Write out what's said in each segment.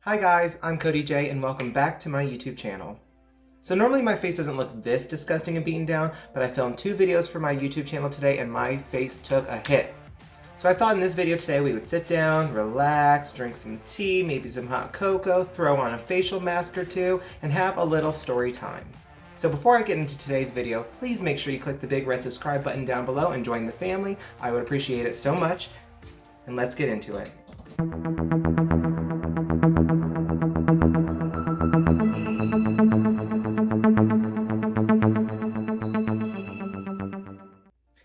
Hi guys, I'm Cody J and welcome back to my YouTube channel. So normally my face doesn't look this disgusting and beaten down, but I filmed 2 videos for my YouTube channel today and my face took a hit. So I thought in this video today we would sit down, relax, drink some tea, maybe some hot cocoa, throw on a facial mask or 2, and have a little story time. So before I get into today's video, please make sure you click the big red subscribe button down below and join the family. I would appreciate it so much. And let's get into it.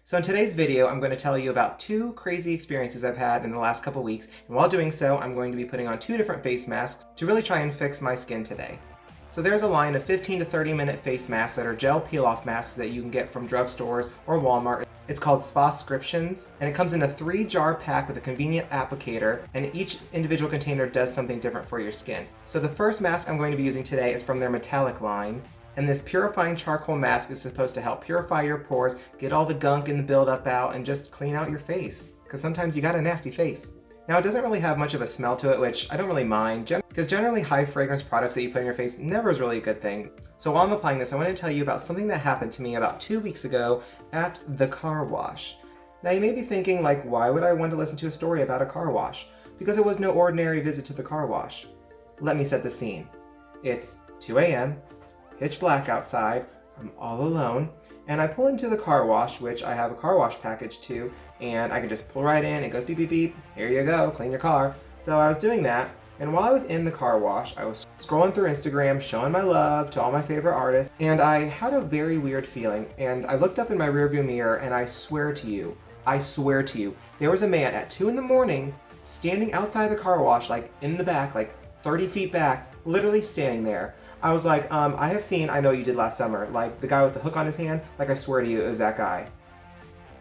So in today's video, I'm going to tell you about 2 crazy experiences I've had in the last couple weeks, and while doing so, I'm going to be putting on 2 different face masks to really try and fix my skin today. So there's a line of 15 to 30 minute face masks that are gel peel-off masks that you can get from drugstores or Walmart. It's called SPASCRIPTIONs, and it comes in a 3-jar pack with a convenient applicator, and each individual container does something different for your skin. So the first mask I'm going to be using today is from their metallic line. And this purifying charcoal mask is supposed to help purify your pores, get all the gunk and the buildup out, and just clean out your face. Because sometimes you got a nasty face. Now it doesn't really have much of a smell to it, which I don't really mind, because generally high fragrance products that you put in your face never is really a good thing. So while I'm applying this, I want to tell you about something that happened to me about 2 weeks ago at the car wash. Now you may be thinking, like, why would I want to listen to a story about a car wash? Because it was no ordinary visit to the car wash. Let me set the scene. It's 2 a.m., pitch black outside, I'm all alone, and I pull into the car wash, which I have a car wash package to, and I can just pull right in, it goes beep beep beep, here you go, clean your car. So I was doing that, and while I was in the car wash, I was scrolling through Instagram, showing my love to all my favorite artists, and I had a very weird feeling, and I looked up in my rearview mirror, and I swear to you, there was a man at 2 in the morning, standing outside the car wash, like in the back, like 30 feet back, literally standing there. I was like, I have seen I Know You Did Last Summer, like the guy with the hook on his hand, like I swear to you it was that guy.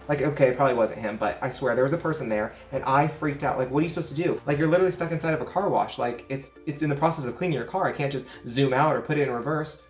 Like, okay, it probably wasn't him, but I swear there was a person there, and I freaked out. Like, what are you supposed to do? Like, you're literally stuck inside of a car wash. Like, it's in the process of cleaning your car. I can't just zoom out or put it in reverse.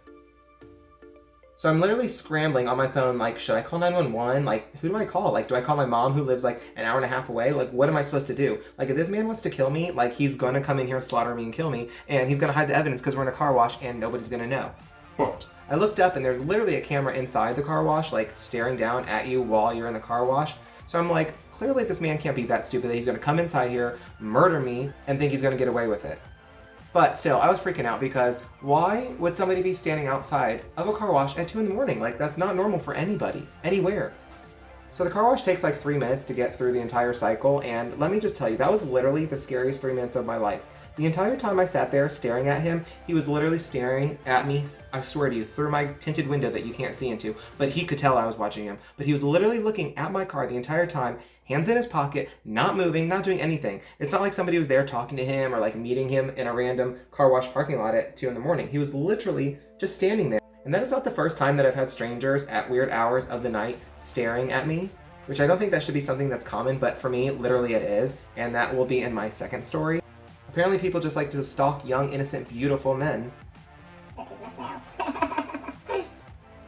So I'm literally scrambling on my phone, like, should I call 911? Like, who do I call? Like, do I call my mom who lives like an hour and a half away? Like, what am I supposed to do? Like, if this man wants to kill me, like, he's gonna come in here and slaughter me and kill me, and he's gonna hide the evidence because we're in a car wash and nobody's gonna know. But I looked up and there's literally a camera inside the car wash, like, staring down at you while you're in the car wash. So I'm like, clearly this man can't be that stupid that he's gonna come inside here, murder me, and think he's gonna get away with it. But still, I was freaking out because why would somebody be standing outside of a car wash at 2 in the morning? Like, that's not normal for anybody, anywhere. So the car wash takes like 3 minutes to get through the entire cycle, and let me just tell you, that was literally the scariest 3 minutes of my life. The entire time I sat there staring at him, he was literally staring at me, I swear to you, through my tinted window that you can't see into, but he could tell I was watching him. But he was literally looking at my car the entire time, hands in his pocket, not moving, not doing anything. It's not like somebody was there talking to him or like meeting him in a random car wash parking lot at 2 in the morning. He was literally just standing there. And that is not the first time that I've had strangers at weird hours of the night staring at me, which I don't think that should be something that's common, but for me, literally it is, and that will be in my second story. Apparently people just like to stalk young, innocent, beautiful men. I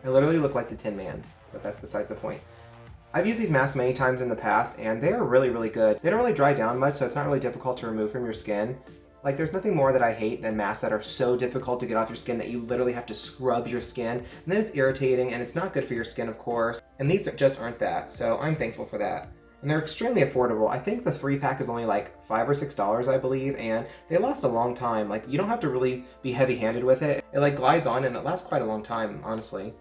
literally look like the Tin Man, but that's besides the point. I've used these masks many times in the past, and they are really, really good. They don't really dry down much, so it's not really difficult to remove from your skin. Like, there's nothing more that I hate than masks that are so difficult to get off your skin that you literally have to scrub your skin, and then it's irritating, and it's not good for your skin, of course. And these just aren't that, so I'm thankful for that. And they're extremely affordable. I think the 3-pack is only like $5 or $6, I believe, and they last a long time. Like, you don't have to really be heavy-handed with it. It like glides on and it lasts quite a long time, honestly.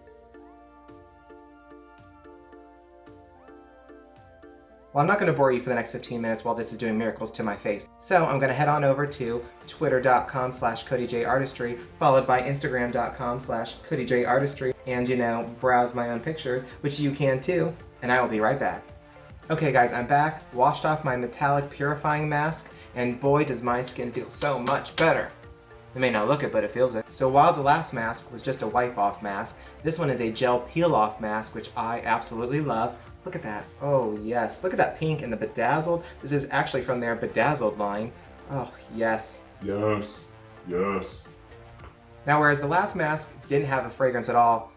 Well, I'm not going to bore you for the next 15 minutes while this is doing miracles to my face. So I'm going to head on over to twitter.com/CodyJArtistry, followed by Instagram.com/CodyJArtistry, and, you know, browse my own pictures, which you can too, and I will be right back. Okay guys, I'm back, washed off my metallic purifying mask, and boy does my skin feel so much better. It may not look it, but it feels it. So while the last mask was just a wipe-off mask, this one is a gel peel-off mask, which I absolutely love. Look at that. Oh yes, look at that pink and the bedazzled. This is actually from their bedazzled line. Oh yes. Yes, yes. Now whereas the last mask didn't have a fragrance at all,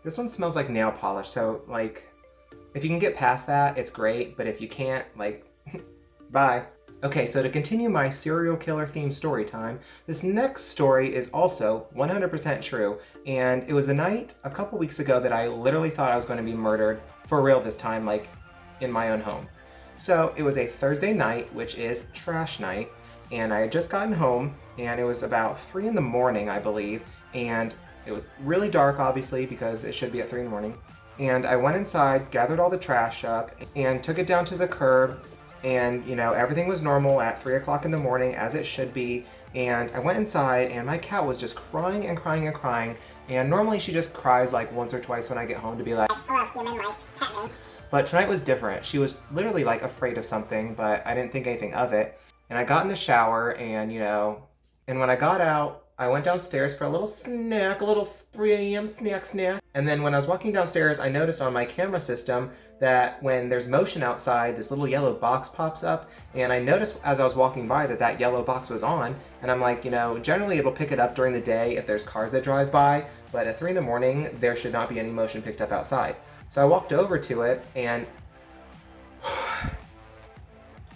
this one smells like nail polish, so like, if you can get past that, it's great, but if you can't, like, bye. Okay, so to continue my serial killer themed story time, this next story is also 100% true, and it was the night a couple weeks ago that I literally thought I was going to be murdered, for real this time, like in my own home. So it was a Thursday night, which is trash night, and I had just gotten home, and it was about 3 in the morning, I believe, and it was really dark, obviously, because it should be at 3 in the morning. And I went inside, gathered all the trash up, and took it down to the curb. And, everything was normal at 3 o'clock in the morning, as it should be. And I went inside, and my cat was just crying and crying and crying. And normally she just cries like once or twice when I get home to be like, hello, human, like, pet me. but tonight was different. She was literally like afraid of something, but I didn't think anything of it. And I got in the shower, and, and when I got out, I went downstairs for a little snack, a little 3 a.m. snack. And then when I was walking downstairs, I noticed on my camera system that when there's motion outside, this little yellow box pops up. And I noticed as I was walking by that yellow box was on. And I'm like, generally it'll pick it up during the day if there's cars that drive by. But at 3 in the morning, there should not be any motion picked up outside. So I walked over to it, and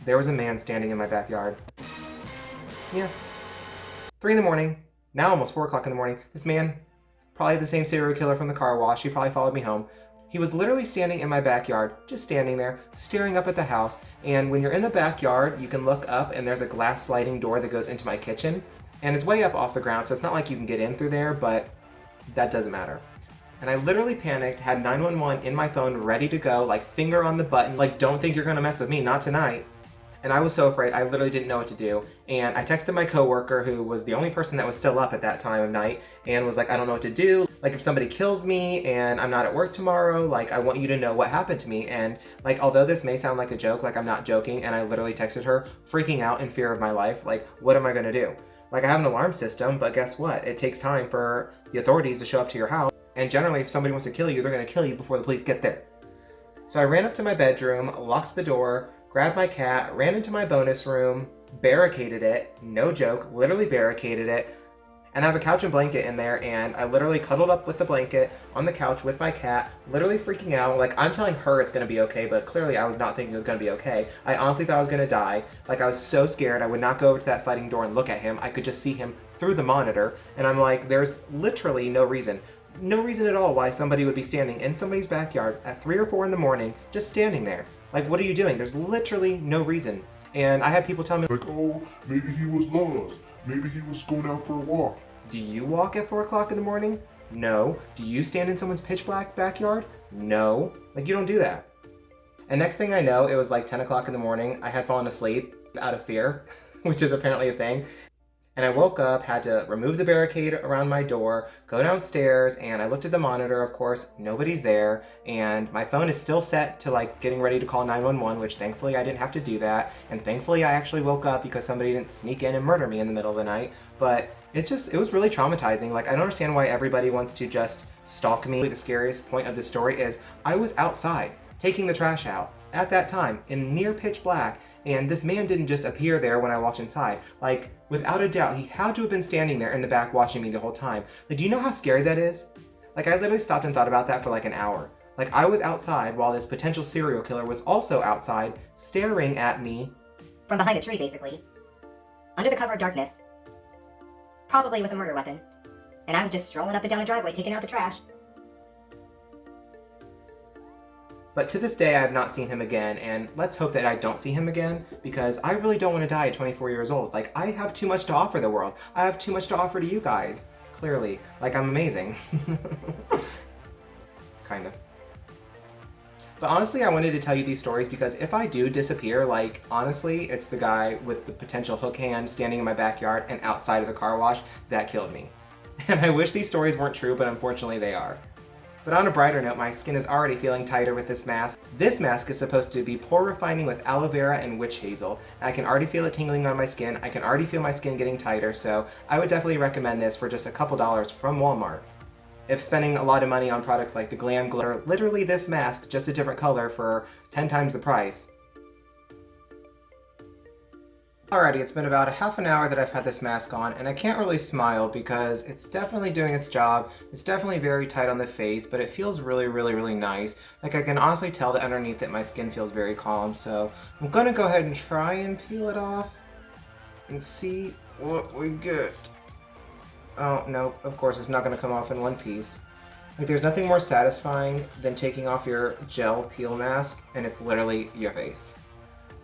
there was a man standing in my backyard. Yeah. 3 in the morning. Now almost 4 o'clock in the morning. This man, probably the same serial killer from the car wash, he probably followed me home. He was literally standing in my backyard, just standing there, staring up at the house. And when you're in the backyard, you can look up and there's a glass sliding door that goes into my kitchen. And it's way up off the ground, so it's not like you can get in through there, but that doesn't matter. And I literally panicked, had 911 in my phone ready to go, like finger on the button, like don't think you're gonna mess with me, not tonight. And I was so afraid, I literally didn't know what to do. And I texted my coworker, who was the only person that was still up at that time of night, and was like, I don't know what to do. Like, if somebody kills me and I'm not at work tomorrow, like, I want you to know what happened to me. And like, although this may sound like a joke, like I'm not joking, and I literally texted her, freaking out in fear of my life, like, what am I gonna do? Like, I have an alarm system, but guess what? It takes time for the authorities to show up to your house. And generally, if somebody wants to kill you, they're gonna kill you before the police get there. So I ran up to my bedroom, locked the door, grabbed my cat, ran into my bonus room, barricaded it, no joke, literally barricaded it, and I have a couch and blanket in there, and I literally cuddled up with the blanket on the couch with my cat, literally freaking out. Like, I'm telling her it's gonna be okay, but clearly I was not thinking it was gonna be okay. I honestly thought I was gonna die. Like, I was so scared, I would not go over to that sliding door and look at him. I could just see him through the monitor, and I'm like, there's literally no reason at all why somebody would be standing in somebody's backyard at 3 or 4 in the morning, just standing there. Like, what are you doing? There's literally no reason. And I had people tell me, Like, oh, maybe he was lost. Maybe he was going out for a walk. do you walk at 4 o'clock in the morning? No. Do you stand in someone's pitch black backyard? No. Like, you don't do that. And next thing I know, it was like 10 o'clock in the morning. I had fallen asleep out of fear, which is apparently a thing. And I woke up, had to remove the barricade around my door, go downstairs, and I looked at the monitor, of course, nobody's there, and my phone is still set to like getting ready to call 911, which thankfully I didn't have to do that, and thankfully I actually woke up because somebody didn't sneak in and murder me in the middle of the night. But it was really traumatizing. Like, I don't understand why everybody wants to just stalk me. The scariest point of this story is I was outside taking the trash out at that time in near pitch black, and this man didn't just appear there when I walked inside. Like, without a doubt, he had to have been standing there in the back watching me the whole time. Like, do you know how scary that is? Like, I literally stopped and thought about that for like an hour. Like, I was outside while this potential serial killer was also outside, staring at me. From behind a tree, basically. Under the cover of darkness. Probably with a murder weapon. And I was just strolling up and down a driveway taking out the trash. But to this day, I have not seen him again, and let's hope that I don't see him again, because I really don't want to die at 24 years old. Like, I have too much to offer the world. I have too much to offer to you guys, clearly. Like, I'm amazing. Kind of. But honestly, I wanted to tell you these stories because if I do disappear, like, honestly, it's the guy with the potential hook hand standing in my backyard and outside of the car wash that killed me. And I wish these stories weren't true, but unfortunately they are. But on a brighter note, my skin is already feeling tighter with this mask. This mask is supposed to be pore refining with aloe vera and witch hazel. And I can already feel it tingling on my skin. I can already feel my skin getting tighter, so I would definitely recommend this for just a couple dollars from Walmart. If spending a lot of money on products like the Glam Glitter, literally this mask, just a different color for 10 times the price. Alrighty, it's been about a half an hour that I've had this mask on, and I can't really smile because it's definitely doing its job. It's definitely very tight on the face, but it feels really nice. Like, I can honestly tell that underneath it my skin feels very calm, so I'm gonna go ahead and try and peel it off and see what we get. Oh, no, of course it's not gonna come off in one piece. Like, there's nothing more satisfying than taking off your gel peel mask and it's literally your face.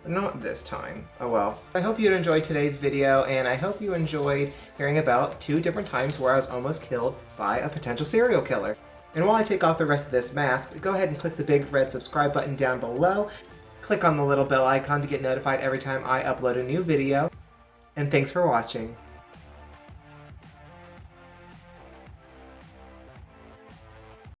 But not this time. Oh well. I hope you enjoyed today's video, and I hope you enjoyed hearing about 2 different times where I was almost killed by a potential serial killer. And while I take off the rest of this mask, go ahead and click the big red subscribe button down below. Click on the little bell icon to get notified every time I upload a new video. And thanks for watching.